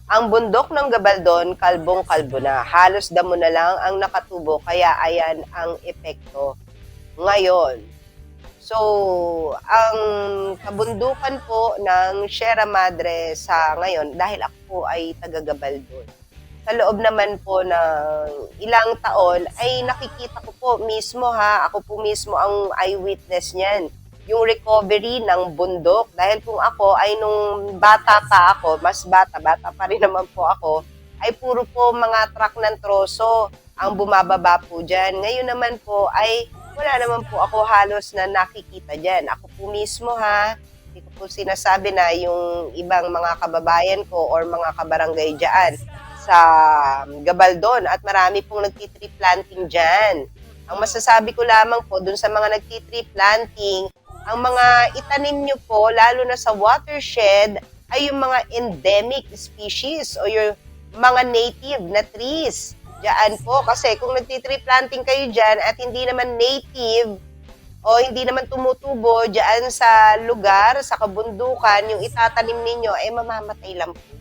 Ang bundok ng Gabaldon, kalbong-kalbo na. Halos damo na lang ang nakatubo kaya ayan ang epekto ngayon. So, ang kabundukan po ng Sierra Madre sa ngayon, dahil ako po ay taga-Gabaldon, sa loob naman po ng ilang taon ay nakikita ko po mismo ako po mismo ang eyewitness niyan, yung recovery ng bundok. Dahil kung ako ay nung bata pa ako, mas bata pa rin naman po ako, ay puro po mga truck ng troso ang bumababa po dyan. Ngayon naman po ay wala naman po ako halos na nakikita dyan. Ako po mismo hindi ko po sinasabi na yung ibang mga kababayan ko or mga kabarangay dyan sa Gabaldon at marami pong nagtitree planting dyan. Ang masasabi ko lamang po dun sa mga nagtitree planting, ang mga itanim nyo po, lalo na sa watershed, ay yung mga endemic species o yung mga native na trees. Diyan po, kasi kung nagtitree planting kayo dyan at hindi naman native o hindi naman tumutubo dyan sa lugar, sa kabundukan, yung itatanim ninyo, ay mamamatay lang po